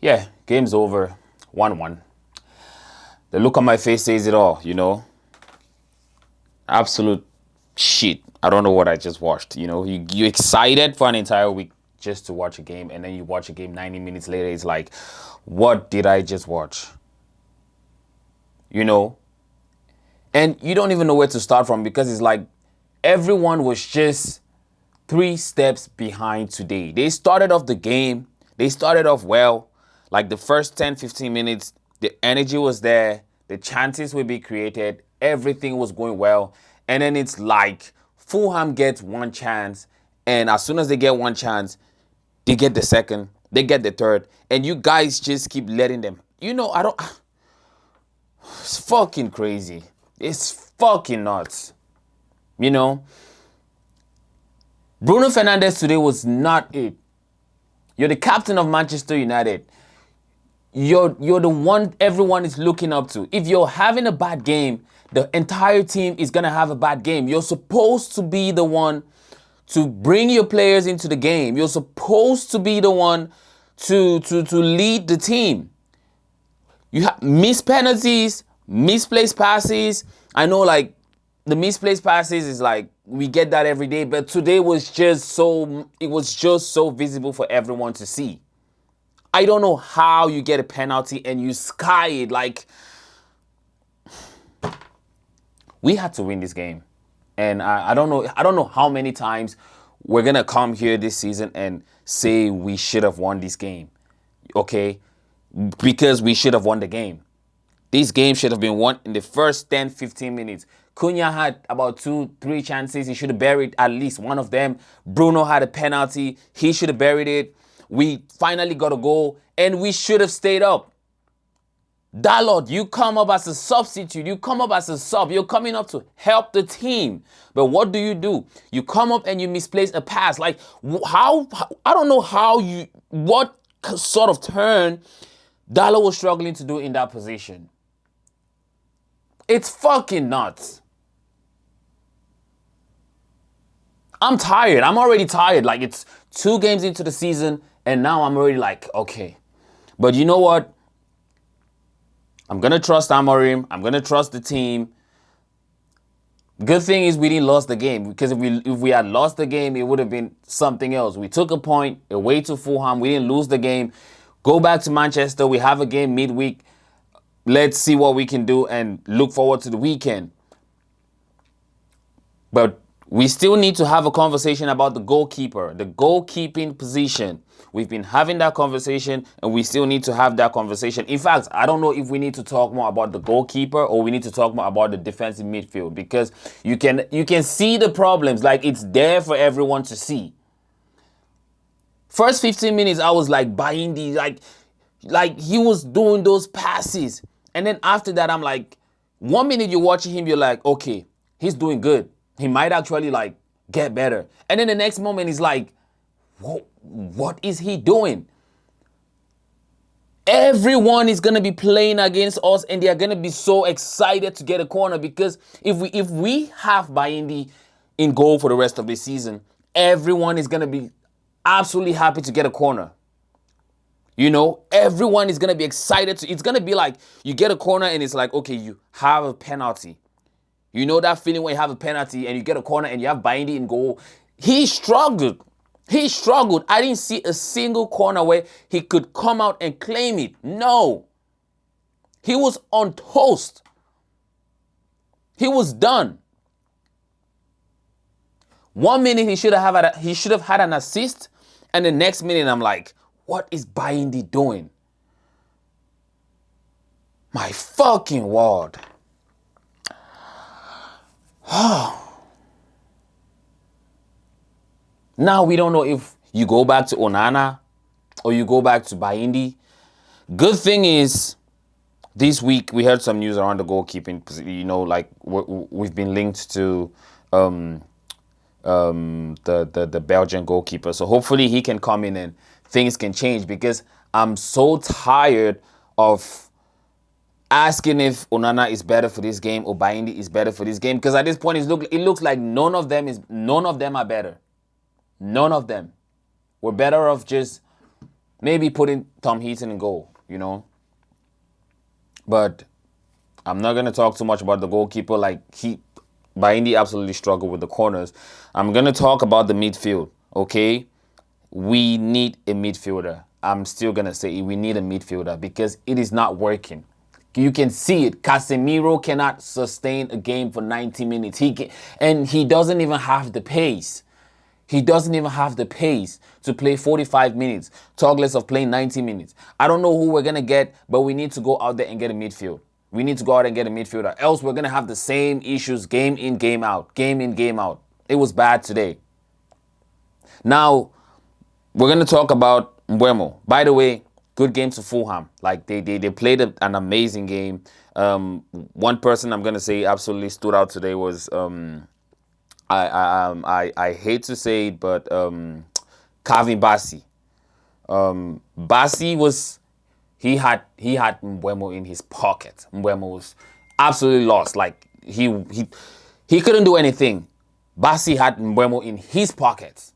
Yeah, game's over. 1-1. The look on my face says it all, Absolute shit. I don't know what I just watched. You excited for an entire week just to watch a game, and then you watch a game 90 minutes later. It's like, what did I just watch? And you don't even know where to start from, because it's like everyone was just 3 steps behind today. They started off the game. They started off well. Like the first 10, 15 minutes, the energy was there. The chances would be created. Everything was going well. And then it's like Fulham gets one chance. And as soon as they get one chance, they get the second. They get the third. And you guys just keep letting them. It's fucking crazy. It's fucking nuts. Bruno Fernandes today was not it. You're the captain of Manchester United. You're the one everyone is looking up to. If you're having a bad game, the entire team is going to have a bad game. You're supposed to be the one to bring your players into the game. You're supposed to be the one to lead the team. You have missed penalties, misplaced passes. I know, like, the misplaced passes is like, we get that every day, but today was just so visible for everyone to see. I don't know how you get a penalty and you sky it. Like, we had to win this game. And I don't know how many times we're going to come here this season and say we should have won this game. Okay? Because we should have won the game. This game should have been won in the first 10, 15 minutes. Cunha had about 2-3 chances. He should have buried at least one of them. Bruno had a penalty. He should have buried it. We finally got a goal, and we should have stayed up. Dalot, you come up as a substitute. You come up as a sub. You're coming up to help the team. But what do? You come up and you misplace a pass. Like, how? I don't know what sort of turn Dalot was struggling to do in that position. It's fucking nuts. I'm tired. I'm already tired. Like, it's 2 games into the season, and now I'm already like, okay. But you know what? I'm going to trust Amorim. I'm going to trust the team. Good thing is we didn't lose the game, because if we had lost the game, it would have been something else. We took a point away to Fulham. We didn't lose the game. Go back to Manchester. We have a game midweek. Let's see what we can do and look forward to the weekend. But we still need to have a conversation about the goalkeeper, the goalkeeping position. We've been having that conversation, and we still need to have that conversation. In fact, I don't know if we need to talk more about the goalkeeper or we need to talk more about the defensive midfield, because you can see the problems. Like, it's there for everyone to see. First 15 minutes, I was like buying these, like he was doing those passes. And then after that, I'm like, 1 minute you're watching him, you're like, okay, he's doing good. He might actually, like, get better. And then the next moment, he's like, what is he doing? Everyone is going to be playing against us, and they're going to be so excited to get a corner, because if we have Baindi in goal for the rest of the season, everyone is going to be absolutely happy to get a corner. Everyone is going to be excited. It's going to be like you get a corner and it's like, okay, you have a penalty. You know that feeling when you have a penalty and you get a corner and you have Baindi in goal. He struggled. I didn't see a single corner where he could come out and claim it. No. He was on toast. He was done. 1 minute he should have had an assist, and the next minute I'm like, what is Baindi doing? My fucking word. Now we don't know if you go back to Onana or you go back to Baindi. Good thing is, this week we heard some news around the goalkeeping. Like we've been linked to the Belgian goalkeeper. So hopefully he can come in and things can change, because I'm so tired of asking if Onana is better for this game or Baindi is better for this game, because at this point it looks like none of them are better. None of them. We're better off just Maybe putting Tom Heaton in goal, But I'm not going to talk too much about the goalkeeper. Like, Baindi absolutely struggled with the corners. I'm going to talk about the midfield, okay? We need a midfielder. I'm still going to say we need a midfielder because it is not working. You can see it. Casemiro cannot sustain a game for 90 minutes. And he doesn't even have the pace. He doesn't even have the pace to play 45 minutes, talk less of playing 90 minutes. I don't know who we're going to get, but we need to go out there and get a midfield. We need to go out and get a midfielder. Else we're going to have the same issues game in, game out. Game in, game out. It was bad today. Now, we're going to talk about Mbeumo. By the way, good game to Fulham. Like, they played an amazing game. One person I'm going to say absolutely stood out today was... I hate to say it, but Calvin Bassey. Bassey was he had Mbeumo in his pocket. Mbeumo was absolutely lost. Like he couldn't do anything. Bassey had Mbeumo in his pocket.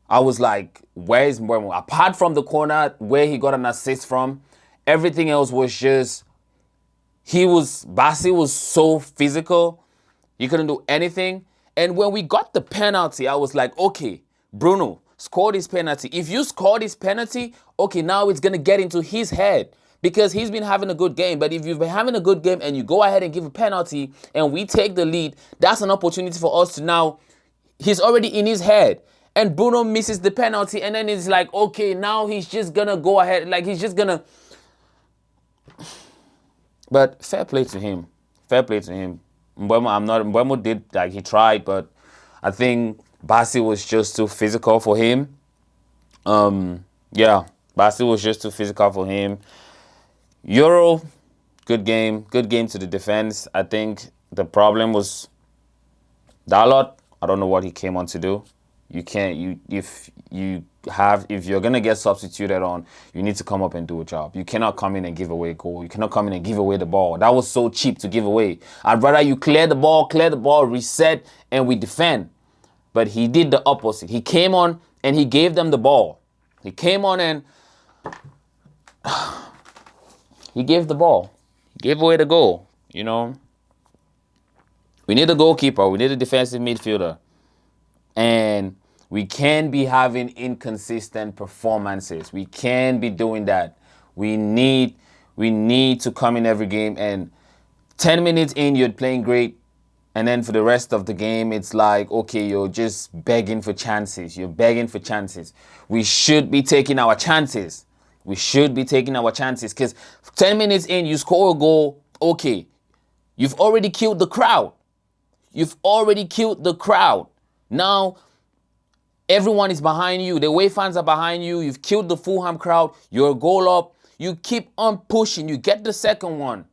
I was like, where is Mbeumo? Apart from the corner where he got an assist from, everything else was just Bassey was so physical. He couldn't do anything. And when we got the penalty, I was like, okay, Bruno, score this penalty. If you score this penalty, okay, now it's going to get into his head because he's been having a good game. But if you've been having a good game and you go ahead and give a penalty and we take the lead, that's an opportunity for us to now, he's already in his head. And Bruno misses the penalty and then it's like, okay, now he's just going to go ahead. Like he's just going to. But fair play to him. Fair play to him. Mbeumo did, like, he tried, but I think Bassey was just too physical for him. Yeah, Bassey was just too physical for him. Euro, good game to the defense. I think the problem was Dalot. I don't know what he came on to do. If you're gonna get substituted on, you need to come up and do a job. You cannot come in and give away a goal. You cannot come in and give away the ball. That was so cheap to give away. I'd rather you clear the ball, reset, and we defend. But he did the opposite. He came on and he gave them the ball. He came on and he gave the ball. He gave away the goal. We need a goalkeeper. We need a defensive midfielder. And we can't be having inconsistent performances. We can't be doing that. We need to come in every game and 10 minutes in, you're playing great. And then for the rest of the game, it's like, okay, you're just begging for chances. You're begging for chances. We should be taking our chances. We should be taking our chances because 10 minutes in, you score a goal. Okay, you've already killed the crowd. You've already killed the crowd. Now, everyone is behind you. The away fans are behind you. You've killed the Fulham crowd. You're a goal up. You keep on pushing. You get the second one.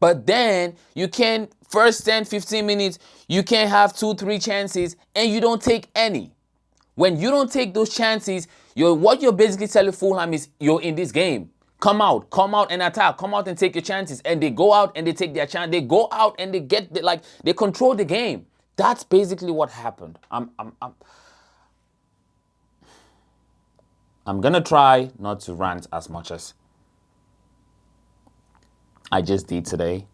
But then you can, first 10, 15 minutes, you can have 2-3 chances and you don't take any. When you don't take those chances, what you're basically telling Fulham is you're in this game. Come out and attack. Come out and take your chances. And they go out and they take their chance. They go out and they control the game. That's basically what happened. I'm gonna try not to rant as much as I just did today.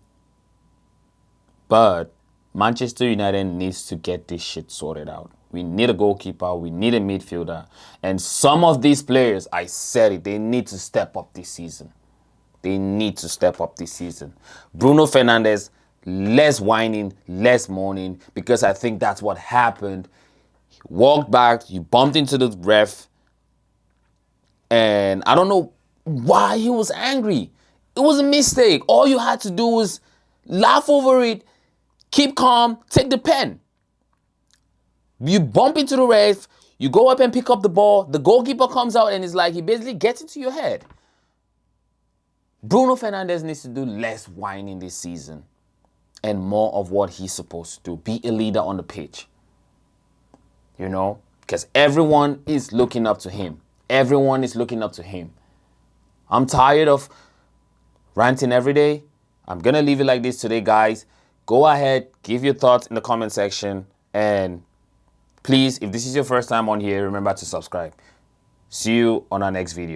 But Manchester United needs to get this shit sorted out. We need a goalkeeper. We need a midfielder. And some of these players, I said it, they need to step up this season. They need to step up this season. Bruno Fernandes, less whining, less moaning, because I think that's what happened. He walked back, he bumped into the ref, and I don't know why he was angry. It was a mistake. All you had to do was laugh over it, keep calm, take the pen. You bump into the ref, you go up and pick up the ball, the goalkeeper comes out and it's like he basically gets into your head. Bruno Fernandes needs to do less whining this season and more of what he's supposed to do. Be a leader on the pitch. Because everyone is looking up to him. Everyone is looking up to him. I'm tired of ranting every day. I'm going to leave it like this today, guys. Go ahead, give your thoughts in the comment section. And please, if this is your first time on here, remember to subscribe. See you on our next video.